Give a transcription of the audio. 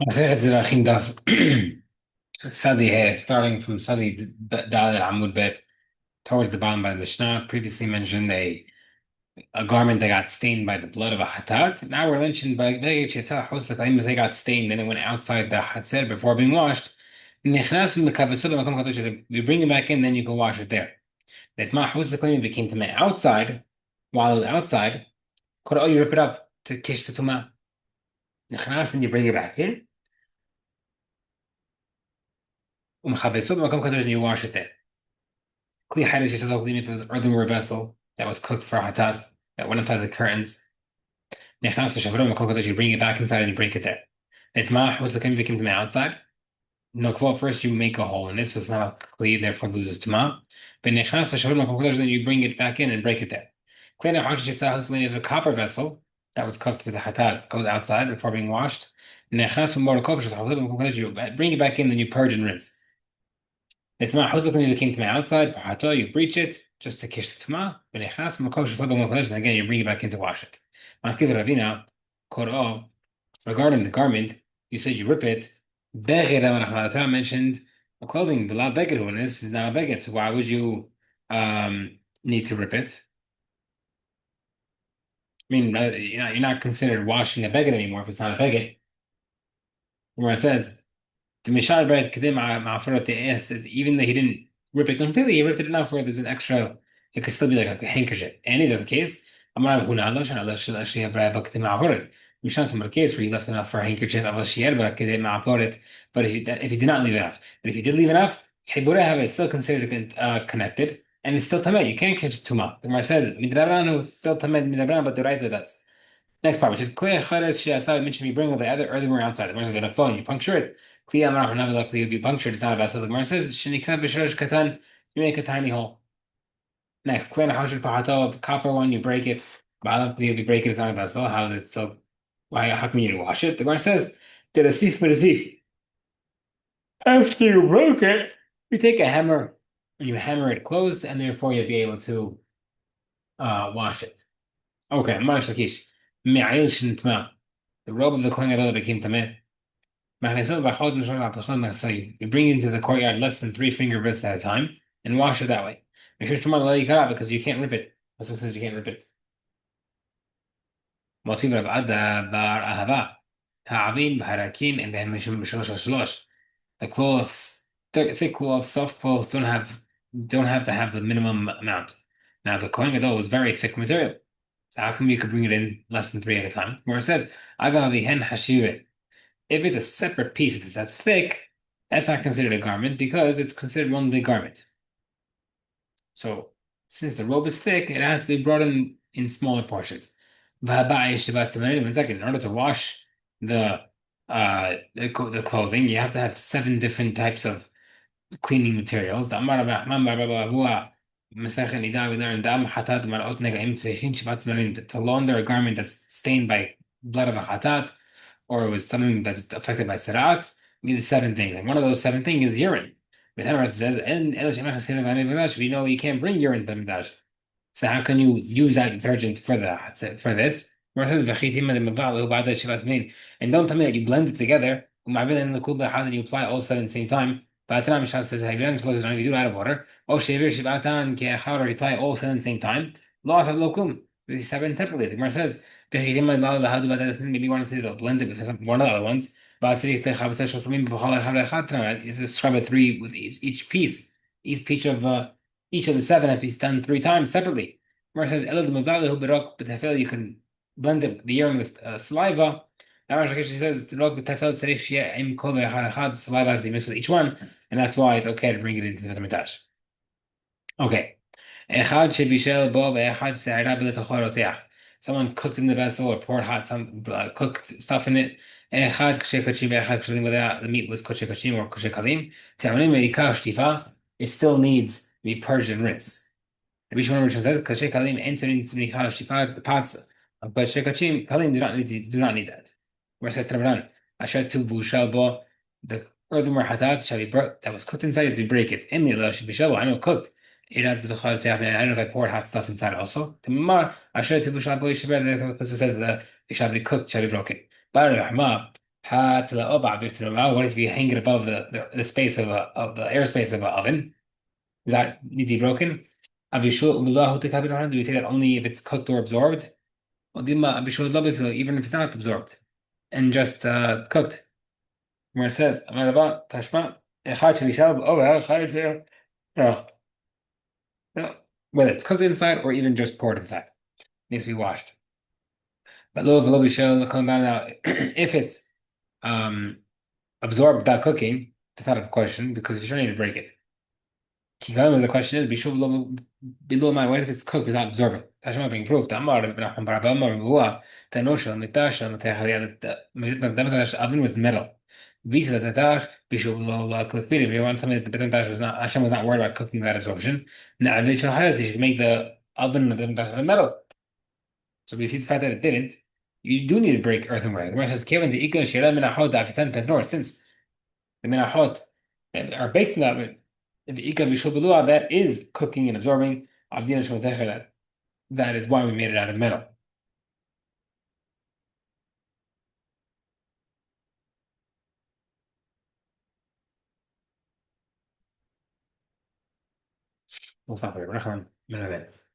مسيرة Zevahim Daf. Sadi here, starting from Sadi Dal Amud Bet, towards the bottom by the Mishnah. Previously mentioned a garment that got stained by the blood of a hatat. Now we're mentioned by if they got stained, then it went outside the hatzer before being washed. You bring it back in, then you can wash it there. That mahus the claim became to outside, while it was outside, you rip it up to kish the tuma. Then you bring it back in. And you wash it there. Kli Haidish if it was an earthenware vessel that was cooked for hatat, that went inside the curtains. Nechnas v'shavrom kodesh, you bring it back inside and you break it there. Etmah was the kind became to me outside. No, well, first you make a hole in it, so it's not a kli, therefore loses tuma. But nechnas v'shavrom kodesh, then you bring it back in and break it there. Klei if a copper vessel that was cooked with a hatat goes outside before being washed. Nechnas you bring it back in, then you purge and rinse. If not, when you came to my outside, you breach it just to kish the tuma. And again, you bring it back in to wash it. Regarding the garment, you said you rip it. The Torah mentioned a clothing, the la beged is not a beged. So why would you need to rip it? I mean, you're not considered washing a beged anymore if it's not a beged. Where it says the Mishal Bread Kedim Ma'afarat Te'es, even though he didn't rip it completely, he ripped it enough where there's an extra, it could still be like a handkerchief. Any other case, Amarav Hunalosh, and Allah shall actually have Bread Kedim Ma'afarat. Mishal some case where he left enough for a handkerchief, Allah Shier Kedim Ma'afarat, but if he did not leave enough, but if he did leave enough, Hiburah is still considered connected, and it's still Tamed. You can't catch Tuma. The Gemara says, Midrabranu still Tamed Midabran, but the right does. Next part, which is clear chares she'asad mentioned you bring all the other earthenware outside. The Gemara says, phone, you puncture it. Kli amar hanav if you puncture it, it's not a vessel. The Gemara says, shenikna b'shorosh katan, you make a tiny hole. Next, clear hashud pahato, the copper one, you break it. Ba'alam if you break it, it's not a vessel. How is it still? Why? How come you didn't wash it? The Gemara says, did a sif b'rasif. After you broke it, you take a hammer and you hammer it closed, and therefore you'll be able to wash it. Okay, Marish Lakish. Me'ayil shin the robe of the Kohen Gadol became tameh. You bring it into the courtyard less than 3 finger widths at a time and wash it that way. Make sure tomorrow let you cut out because you can't rip it. That's what says you can't rip it. Motiv Rav Ada bar Ahava. Ha'avin b'harakim and b'hem b'shlosh shlosh. The cloths, thick cloths, soft cloths don't have to have the minimum amount. Now the Kohen Gadol was very thick material. So how come you could bring it in less than 3 at a time? Where it says, Agav vihen hashivit. If it's a separate piece that's thick, that's not considered a garment because it's considered one big garment. So since the robe is thick, it has to be brought in smaller portions. One second, in order to wash the clothing, you have to have 7 different types of cleaning materials. To launder a garment that's stained by blood of a hatat, or it was something that's affected by sirat, we need 7 things. And one of those 7 things is urine. With Hamad says, we know you can't bring urine to the Mikdash. So how can you use that detergent for this? Where it says, and don't tell me that you blend it together, and you apply all 7 at the same time. Ba'atan Mishnah says, if you do it out of water, or you apply all 7 at the same time, loss of lokum. These 7 separately. The Gemara says, maybe you want to say it'll blend it with one of the other ones. It's a scrub at 3 with each piece. Each of the 7 have to be done 3 times separately. Gemara says, you can blend the urine with saliva. She says, the saliva has to be mixed with each one, and that's why it's okay to bring it into the Mikdash. Okay. Someone cooked in the vessel or poured cooked stuff in it. Whether the meat was kosher kashim or kosher kalim. It still needs to be purged and rinsed. The Rishon Rishon says kosher kalim entered into the pots of kosher kalim do not need that. Where it says Rabbanan, Asher tu vushal bo, the earthenware hatat shall be that was cooked inside to break it. In the Allah should be shalbo. I know cooked. I don't know if I poured hot stuff inside also. Asher tu vushal bo yishaber. The person says it shall be cooked, shall be broken. What if you hang it above the space of the airspace of an oven? Does that need to be broken? Do we say that only if it's cooked or absorbed? Even if it's not absorbed and just cooked. Where it says, Tashma, no, no. Whether it's cooked inside or even just poured inside, needs to be washed. But below coming down now, if it's um, absorbed without cooking, that's not a question because you sure need to break it. Kikam, the question is, below my what if it's cooked without absorbing? Tashma being proof that Amar ibn Ahmad Barabba Amar Bua, Tanosha, Mitasha, the oven was metal. Visa the Tatach, Bishul Klakpiri, if you want to tell me that the Betamtash was not, Hashem was not worried about cooking that absorption. Now, Vichel Hayas, you should make the oven of the Betamtash metal. So we see the fact that it didn't. You do need to break earthenware. The Gemara says, Kevin the Ikon Shira Minahot Afitan Petnor, since the Minahot are baked in the oven. The Ikon Bishul Belua, that is cooking and absorbing. Avdina Shmotecha, that is why we made it out of metal. We'll stop here.